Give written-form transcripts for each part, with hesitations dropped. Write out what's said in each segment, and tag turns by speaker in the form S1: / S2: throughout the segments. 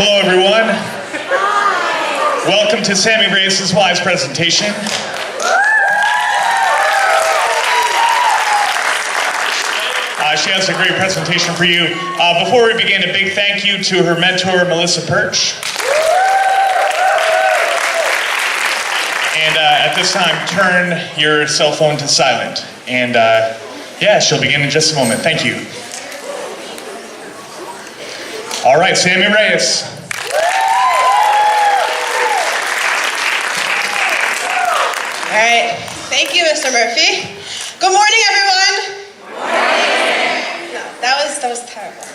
S1: Hello, everyone. Welcome to Sammy Reyes' W.I.S.E presentation. She has a great presentation for you. Before we begin, a big thank you to her mentor, Melissa Perch. And at this time, turn your cell phone to silent. And yeah, she'll begin in just a moment. Thank you. All right, Sammy Reyes.
S2: All right, thank you, Mr. Murphy. Good morning, everyone. No, that was terrible.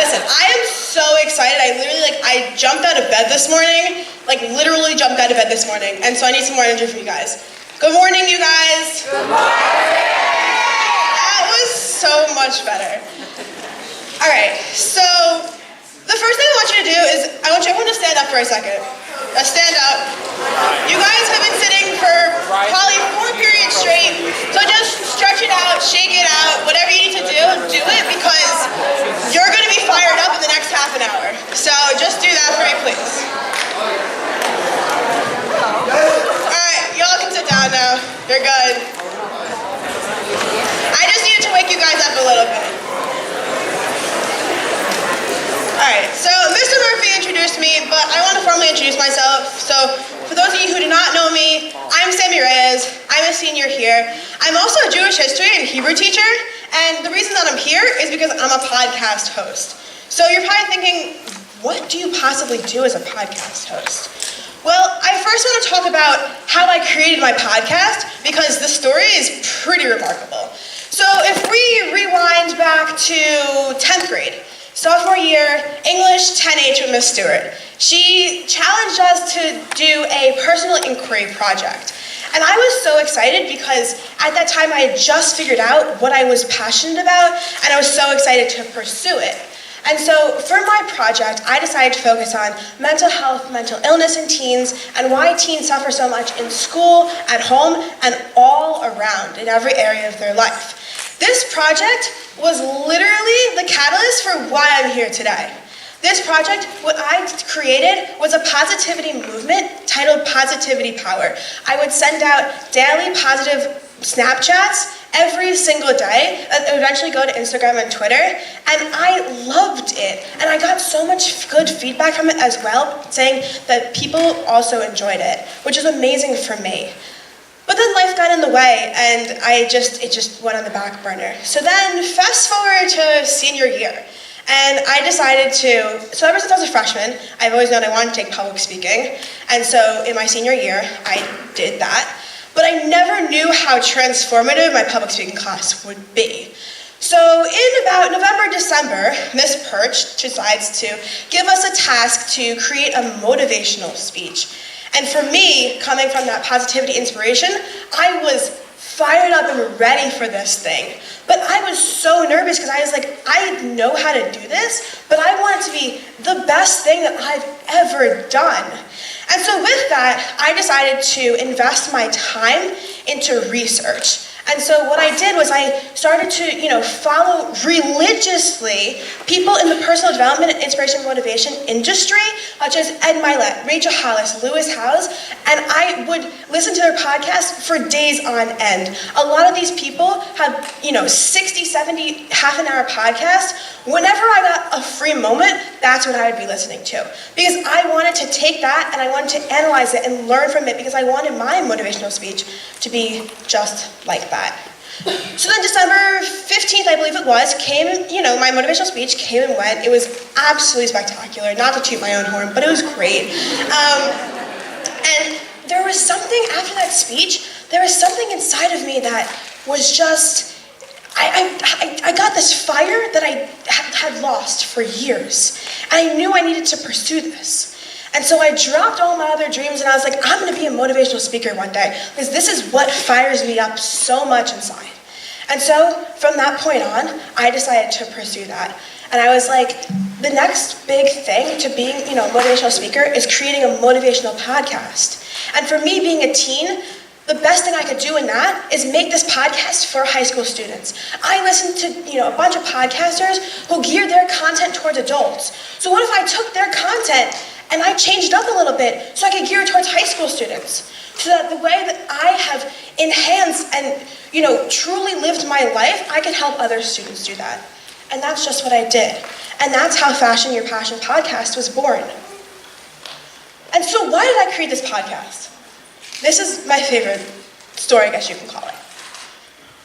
S2: Listen, I am so excited. I jumped out of bed this morning, literally jumped out of bed this morning, and so I need some more energy from you guys. Good morning, you guys. Good morning. That was so much better. All right, so the first thing I want you to do is I want everyone to stand up for a second. Stand up. You guys have been sitting for probably 4 periods straight, so just stretch it out, shake it out, whatever you need to do it, because you're going to be fired up in the next half an hour. So just do that for me, please. Alright, y'all can sit down now. You're good. I just needed to wake you guys up a little bit. Alright, so Mr. Murphy introduced me, but I want to formally introduce myself. So, for those of you who do not know me, I'm Sammy Reyes. I'm a senior here. I'm also a Jewish history and Hebrew teacher, and the reason that I'm here is because I'm a podcast host. So you're probably thinking, what do you possibly do as a podcast host? Well, I first want to talk about how I created my podcast, because the story is pretty remarkable. So if we rewind back to 10th grade, sophomore year, English 10H with Miss Stewart. She challenged us to do a personal inquiry project. And I was so excited because at that time I had just figured out what I was passionate about, and I was so excited to pursue it. And so for my project, I decided to focus on mental health, mental illness in teens, and why teens suffer so much in school, at home, and all around in every area of their life. This project was literally the catalyst for why I'm here today. This project, what I created, was a positivity movement titled Positivity Power. I would send out daily positive Snapchats every single day that would eventually go to Instagram and Twitter, and I loved it. And I got so much good feedback from it as well, saying that people also enjoyed it, which is amazing for me. But then life got in the way, and it just went on the back burner. So then, fast forward to senior year, and I decided so ever since I was a freshman, I've always known I wanted to take public speaking, and so in my senior year, I did that. But I never knew how transformative my public speaking class would be. So in about November, December, Miss Perch decides to give us a task to create a motivational speech. And for me, coming from that positivity inspiration, I was fired up and ready for this thing. But I was so nervous because I was like, I know how to do this, but I want it to be the best thing that I've ever done. And so with that, I decided to invest my time into research. And so what I did was I started to, follow religiously people in the personal development and inspiration and motivation industry, such as Ed Milet, Rachel Hollis, Lewis Howes, and I would listen to their podcasts for days on end. A lot of these people have, 60, 70, half an hour podcasts. Whenever I got a free moment, that's what I would be listening to. Because I wanted to take that and I wanted to analyze it and learn from it, because I wanted my motivational speech to be just like that. So then December 15th, I believe it was, came, my motivational speech came and went. It was absolutely spectacular, not to toot my own horn, but it was great. And there was something after that speech, there was something inside of me that was just, I got this fire that I had lost for years. And I knew I needed to pursue this. And so I dropped all my other dreams and I was like, I'm going to be a motivational speaker one day, because this is what fires me up so much inside. And so from that point on, I decided to pursue that. And I was like, the next big thing to being, a motivational speaker is creating a motivational podcast. And for me, being a teen, the best thing I could do in that is make this podcast for high school students. I listen to, a bunch of podcasters who gear their content towards adults. So what if I took their content and I changed it up a little bit so I could gear it towards high school students? So that the way that I have enhanced and, truly lived my life, I can help other students do that. And that's just what I did. And that's how Fashion Your Passion podcast was born. And so why did I create this podcast? This is my favorite story, I guess you can call it.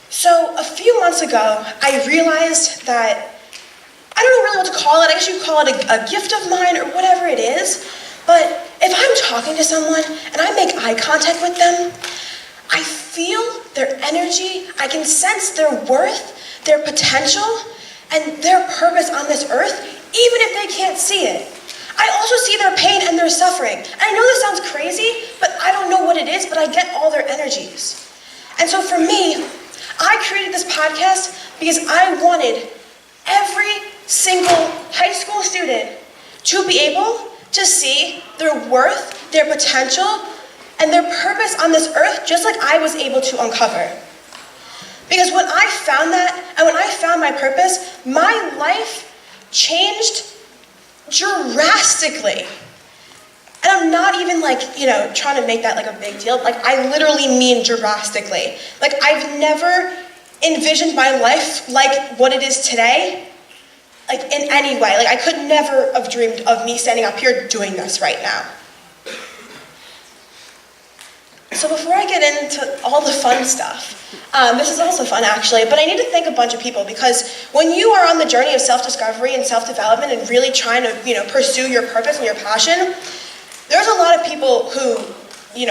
S2: So a few months ago, I realized that, I don't know really what to call it, I guess you could call it a gift of mine or whatever it is, but if I'm talking to someone and I make eye contact with them, I feel their energy, I can sense their worth, their potential, and their purpose on this earth, even if they can't see it. I also see their pain and their suffering. And I know this sounds crazy, but I don't know what it is, but I get all their energies. And so for me, I created this podcast because I wanted every single high school student to be able to see their worth, their potential, and their purpose on this earth, just like I was able to uncover. Because when I found that, and when I found my purpose, my life changed drastically. And I'm not even trying to make that a big deal. I literally mean drastically. I've never envisioned my life like what it is today, in any way. I could never have dreamed of me standing up here doing this right now. So before I get into all the fun stuff, this is also fun actually, but I need to thank a bunch of people, because when you are on the journey of self-discovery and self-development and really trying to, pursue your purpose and your passion, there's a lot of people who,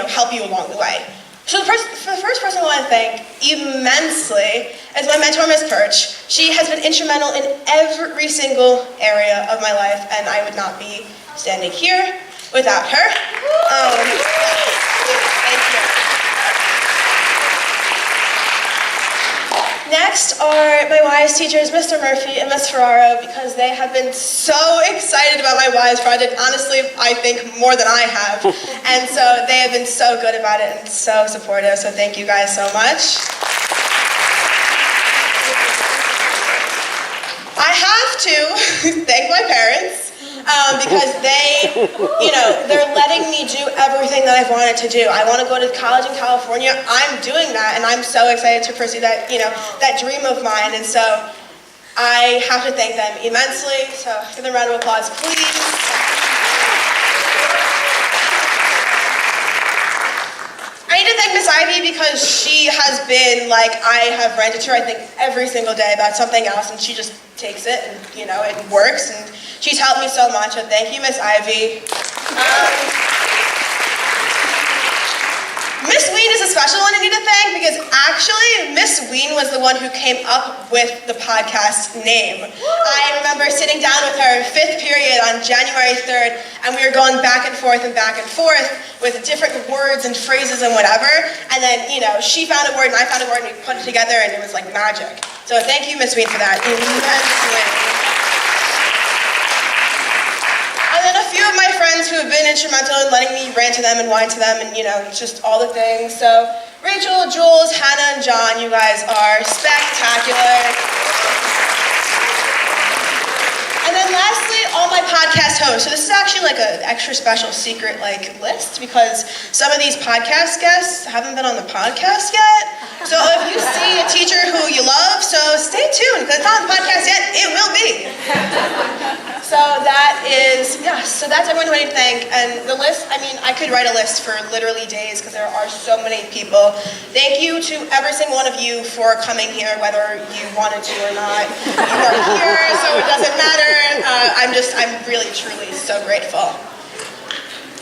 S2: help you along the way. So the first person I want to thank immensely is my mentor, Miss Perch. She has been instrumental in every single area of my life, and I would not be standing here without her. Thank you. Next are my W.I.S.E teachers, Mr. Murphy and Ms. Ferraro, because they have been so excited about my W.I.S project, honestly, I think more than I have. And so they have been so good about it and so supportive, so thank you guys so much. I have to thank my parents. Because they, they're letting me do everything that I've wanted to do. I want to go to college in California. I'm doing that, and I'm so excited to pursue that, that dream of mine. And so I have to thank them immensely. So give them a round of applause, please. I need to thank Miss Ivy because she has been I have ranted to her, I think, every single day about something else, and she just takes it and, it works, and she's helped me so much, so thank you, Miss Ivy. Miss Ween is a special one I need to thank, because actually, Miss Ween was the one who came up with the podcast name. I remember sitting down with her 5th period on January 3rd, and we were going back and forth with different words and phrases and whatever, and then, she found a word and I found a word and we put it together and it was like magic. So thank you, Miss Ween, for that immensely. And then a few of my friends who have been instrumental in letting me rant to them and whine to them and, just all the things. So Rachel, Jules, Hannah, and John, you guys are spectacular. And then lastly, all my podcast hosts. So this is actually an extra special secret list, because some of these podcast guests haven't been on the podcast yet. So if you see a teacher who you love, so stay tuned, because it's not on the podcast yet, it will be. So that's everyone who I need to thank. And the list, I could write a list for literally days, because there are so many people. Thank you to every single one of you for coming here, whether you wanted to or not. You are here, so it doesn't matter. I'm really, truly so grateful.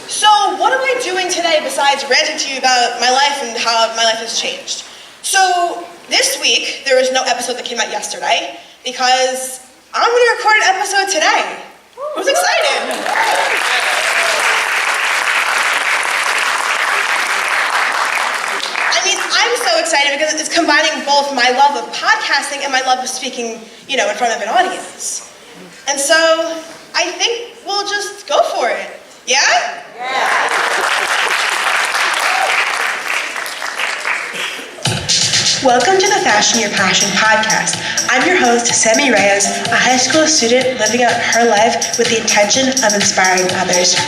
S2: So what am I doing today besides ranting to you about my life and how my life has changed? So this week, there was no episode that came out yesterday, because I'm going to record an episode today. Who's excited? I'm so excited because it's combining both my love of podcasting and my love of speaking, in front of an audience. And so I think we'll just go for it. Yeah? Yeah. Welcome to the Fashion Your Passion podcast. I'm your host, Sammy Reyes, a high school student living out her life with the intention of inspiring others.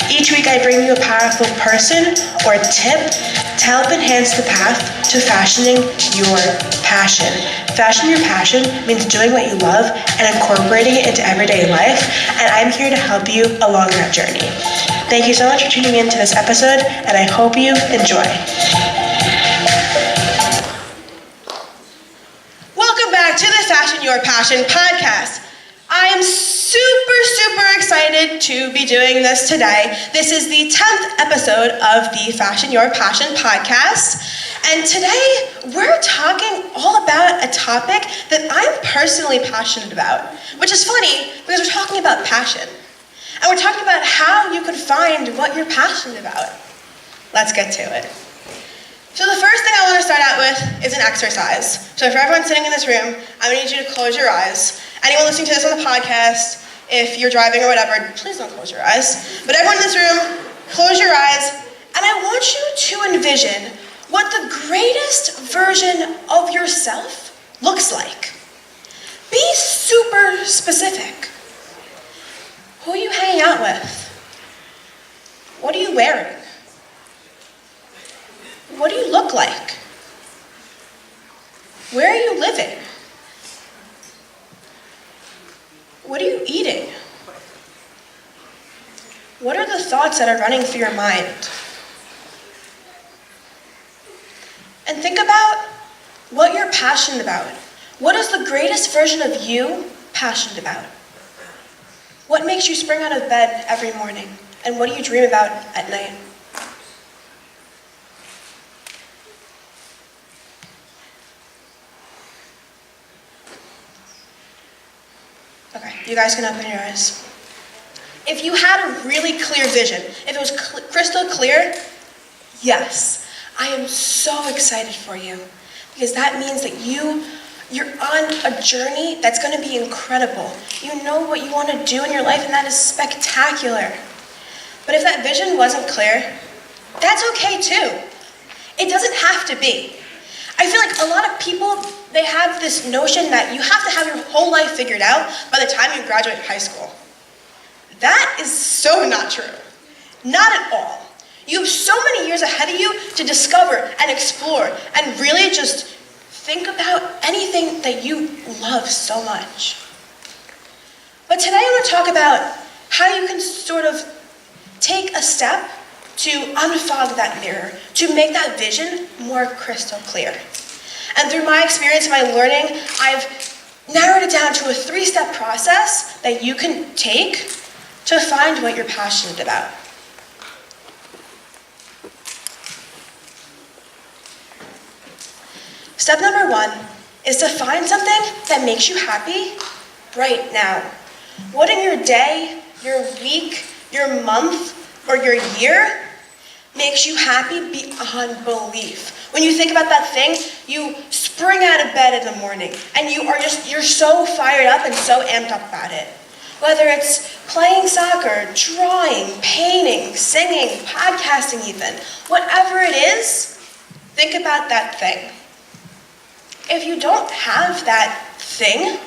S2: Each week I bring you a powerful person or tip to help enhance the path to fashioning your passion. Fashion your passion means doing what you love and incorporating it into everyday life, and I'm here to help you along that journey. Thank you so much for tuning in to this episode, and I hope you enjoy. Welcome back to the Fashion Your Passion podcast. I am super excited to be doing this today. This is the 10th episode of the Fashion Your Passion podcast. And today we're talking all about a topic that I'm personally passionate about, which is funny because we're talking about passion. And we're talking about how you could find what you're passionate about. Let's get to it. So the first thing I want to start out with is an exercise. So for everyone sitting in this room, I'm going to need you to close your eyes. Anyone listening to this on the podcast, if you're driving or whatever, please don't close your eyes. But everyone in this room, close your eyes, and I want you to envision what the greatest version of yourself looks like. Be super specific. Who are you hanging out with? What are you wearing? What do you look like? Where are you living? What are you eating? What are the thoughts that are running through your mind? And think about what you're passionate about. What is the greatest version of you passionate about? What makes you spring out of bed every morning? And what do you dream about at night? Okay, you guys can open your eyes. If you had a really clear vision, if it was crystal clear, yes, I am so excited for you, because that means that you're on a journey that's going to be incredible. You know what you want to do in your life, and that is spectacular. But if that vision wasn't clear, that's okay too. It doesn't have to be. I feel like a lot of people, they have this notion that you have to have your whole life figured out by the time you graduate high school. That is so not true. Not at all. You have so many years ahead of you to discover and explore and really just think about anything that you love so much. But today I want to talk about how you can sort of take a step to unfog that mirror, to make that vision more crystal clear. And through my experience and my learning, I've narrowed it down to a 3-step process that you can take to find what you're passionate about. Step number 1 is to find something that makes you happy right now. What in your day, your week, your month, or your year makes you happy beyond belief? When you think about that thing, you spring out of bed in the morning and you're so fired up and so amped up about it. Whether it's playing soccer, drawing, painting, singing, podcasting even, whatever it is, think about that thing. If you don't have that thing,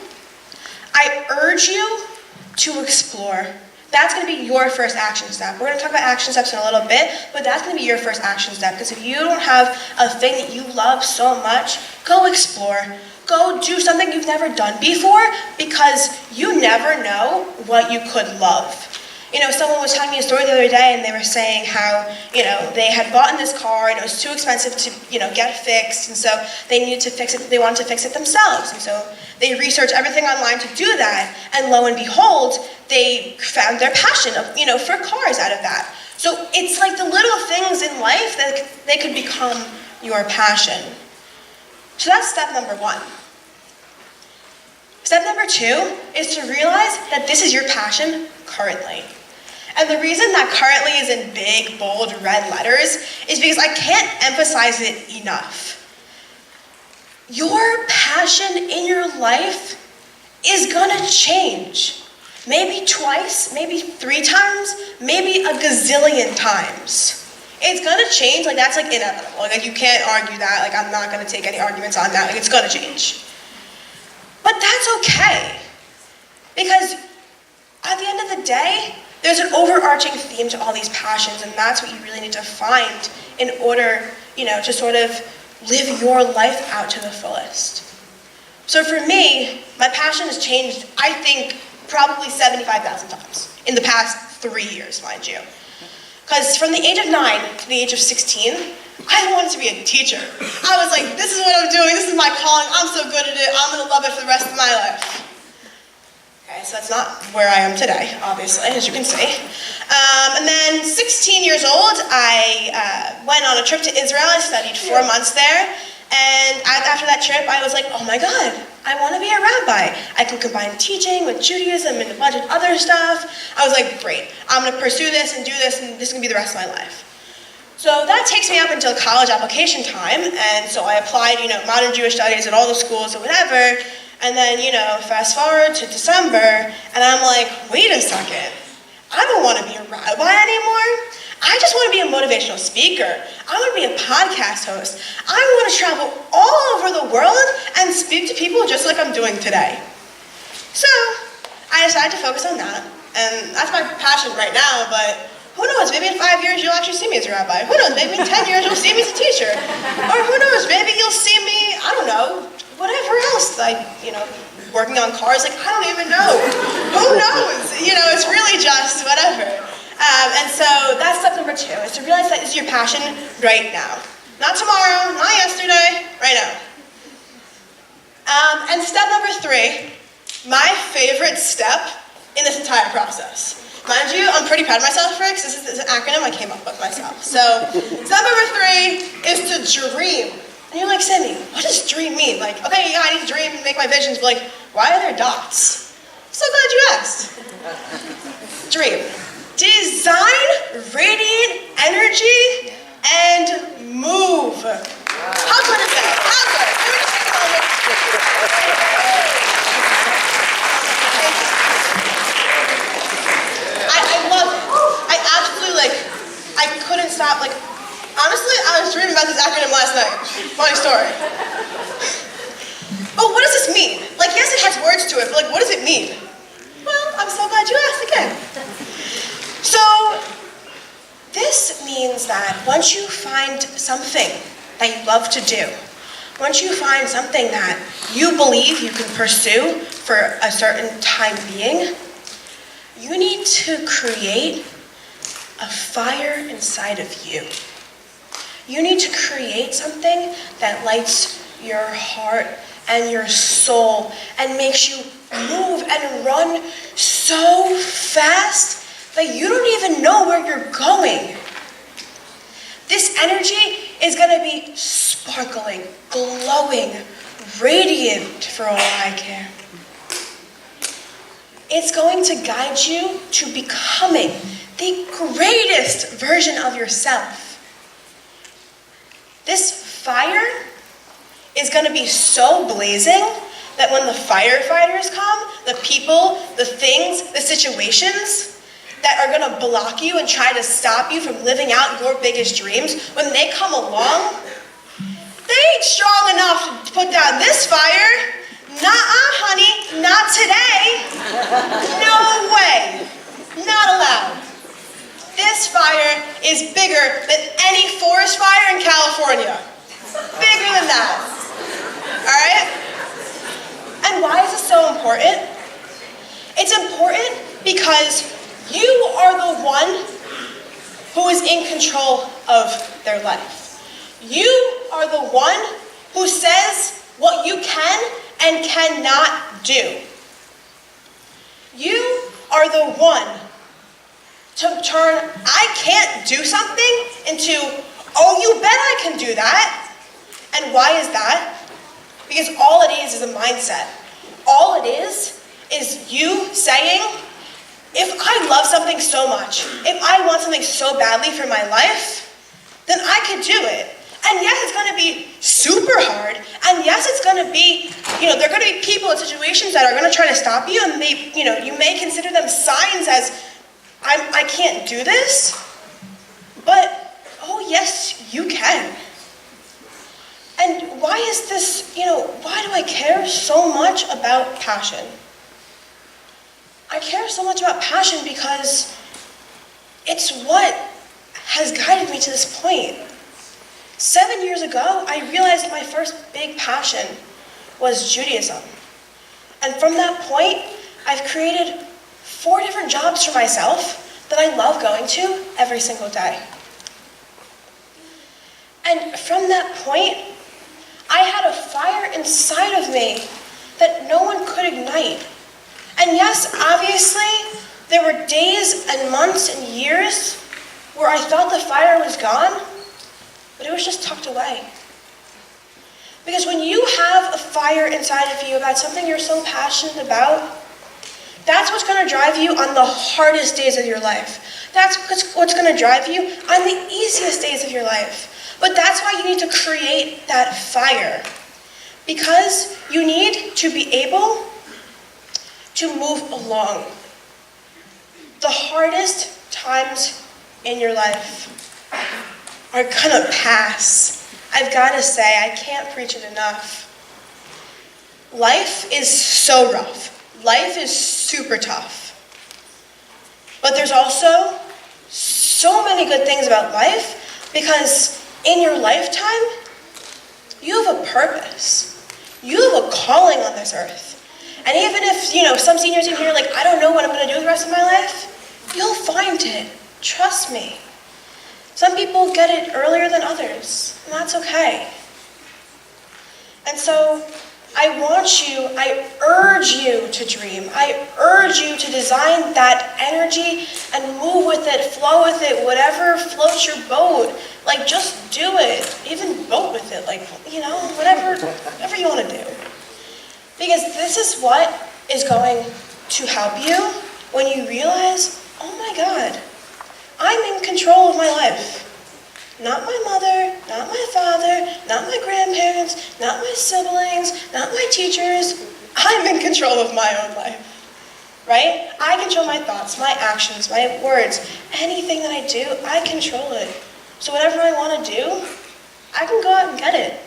S2: I urge you to explore. That's going to be your first action step. We're going to talk about action steps in a little bit, but that's going to be your first action step, because if you don't have a thing that you love so much, go explore. Go do something you've never done before, because you never know what you could love. You know, someone was telling me a story the other day, and they were saying how, they had bought this car and it was too expensive to, get fixed, and so they needed to fix it. They wanted to fix it themselves, and so they researched everything online to do that, and lo and behold, they found their passion of, for cars out of that. So it's like the little things in life that they could become your passion. So that's step number 1. Step number 2 is to realize that this is your passion currently. And the reason that currently is in big, bold, red letters is because I can't emphasize it enough. Your passion in your life is gonna change. Maybe twice, maybe 3 times, maybe a gazillion times It's gonna change, like that's like inevitable. Like you can't argue that, like I'm not gonna take any arguments on that, like it's gonna change. But that's okay. Because at the end of the day, there's an overarching theme to all these passions, and that's what you really need to find in order, to sort of live your life out to the fullest. So for me, my passion has changed, I think, probably 75,000 times in the past 3 years, mind you. Because from the age of 9 to the age of 16, I wanted to be a teacher. I was like, this is what I'm doing, this is my calling, I'm so good at it, I'm gonna love it for the rest of my life. Okay, so that's not where I am today, obviously, as you can see. And then 16 years old, I went on a trip to Israel. I studied 4 months there. And after that trip, I was like, oh my God, I want to be a rabbi. I can combine teaching with Judaism and a bunch of other stuff. I was like, great, I'm going to pursue this and do this, and this is going to be the rest of my life. So that takes me up until college application time. And so I applied, modern Jewish studies at all the schools or whatever. And then, fast forward to December, and I'm like, wait a second, I don't want to be a rabbi anymore. I just want to be a motivational speaker. I want to be a podcast host. I want to travel all over the world and speak to people just like I'm doing today. So I decided to focus on that, and that's my passion right now, but who knows, maybe in 5 years you'll actually see me as a rabbi. Who knows, maybe in 10 years you'll see me as a teacher. Or who knows, maybe you'll see me, I don't know, whatever else, like, working on cars, like, I don't even know. Who knows? It's really just whatever. And so that's step number 2, is to realize that is your passion right now. Not tomorrow, not yesterday, right now. And step number 3, my favorite step in this entire process. Mind you, I'm pretty proud of myself for it, because this is an acronym I came up with myself. So, step number 3 is to dream. And you're like, Sammy, what does dream mean? Like, okay, yeah, I need to dream and make my visions, but like, why are there dots? I'm so glad you asked. Dream. Design radiant energy and move. How good is that? How good? I love it. I absolutely, I couldn't stop, honestly, I was dreaming about this acronym last night. Funny story. But what does this mean? Yes, it has words to it, but what does it mean? Well, I'm so glad you asked again. So, this means that once you find something that you love to do, once you find something that you believe you can pursue for a certain time being, you need to create a fire inside of you. You need to create something that lights your heart and your soul and makes you move and run so fast that you don't even know where you're going. This energy is going to be sparkling, glowing, radiant for all I care. It's going to guide you to becoming the greatest version of yourself. This fire is going to be so blazing that when the firefighters come, the people, the things, the situations that are going to block you and try to stop you from living out your biggest dreams, when they come along, they ain't strong enough to put down this fire. Nuh-uh, honey, not today. No way. Not allowed. This fire is bigger than any forest fire in California. Bigger than that. All right? And why is this so important? It's important because you are the one who is in control of their life. You are the one who says what you can and cannot do. You are the one to turn I can't do something into, oh, you bet I can do that. And why is that? Because all it is a mindset. All it is you saying, if I love something so much, if I want something so badly for my life, then I can do it. And yes, it's going to be super hard. And yes, it's going to be, there are going to be people and situations that are going to try to stop you, and you may consider them signs as, I can't do this. But, oh oh yes, you can. And why is this, why do I care so much about passion? I care so much about passion because it's what has guided me to this point. 7 years ago, I realized my first big passion was Judaism. And from that point, I've created 4 different jobs for myself that I love going to every single day. And from that point, I had a fire inside of me that no one could ignite. And yes, obviously, there were days and months and years where I thought the fire was gone, but it was just tucked away. Because when you have a fire inside of you about something you're so passionate about, that's what's going to drive you on the hardest days of your life. That's what's going to drive you on the easiest days of your life. But that's why you need to create that fire. Because you need to be able to move along. The hardest times in your life are gonna pass. I've gotta say, I can't preach it enough. Life is so rough. Life is super tough. But there's also so many good things about life because in your lifetime, you have a purpose. You have a calling on this earth. And even if, some seniors in here are like, I don't know what I'm going to do the rest of my life, you'll find it. Trust me. Some people get it earlier than others, and that's okay. And so I urge you to dream. I urge you to design that energy and move with it, flow with it, whatever floats your boat. Like, just do it. Even boat with it, whatever you want to do. Because this is what is going to help you when you realize, oh my God, I'm in control of my life. Not my mother, not my father, not my grandparents, not my siblings, not my teachers. I'm in control of my own life, right? I control my thoughts, my actions, my words. Anything that I do, I control it. So whatever I want to do, I can go out and get it.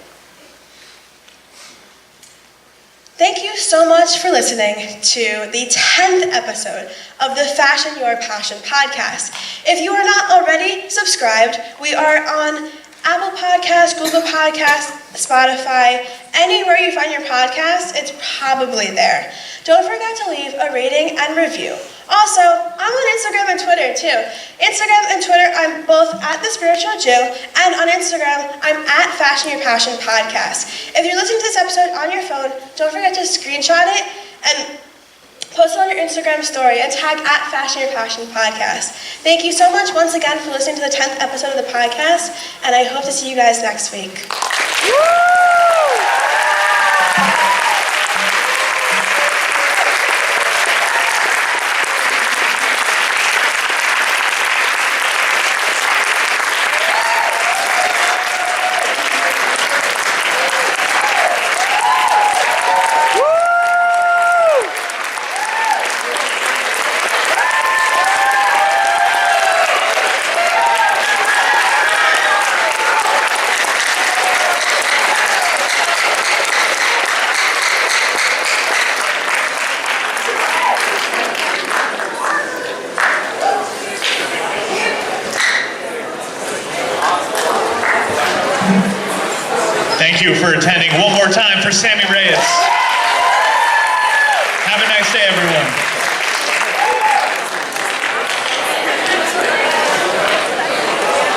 S2: Thank you so much for listening to the 10th episode of the Fashion Your Passion podcast. If you are not already subscribed, we are on Apple Podcasts, Google Podcasts, Spotify. Anywhere you find your podcast, it's probably there. Don't forget to leave a rating and review. Also, I'm on Instagram and Twitter too. Instagram and Twitter, I'm both at The Spiritual Jew, and on Instagram, I'm at Fashion Your Passion Podcast. If you're listening to this episode on your phone, don't forget to screenshot it and post it on your Instagram story and tag at Fashion Your Passion Podcast. Thank you so much once again for listening to the 10th episode of the podcast, and I hope to see you guys next week.
S1: Thank you for attending. One more time for Sammy Reyes. Have a nice day, everyone.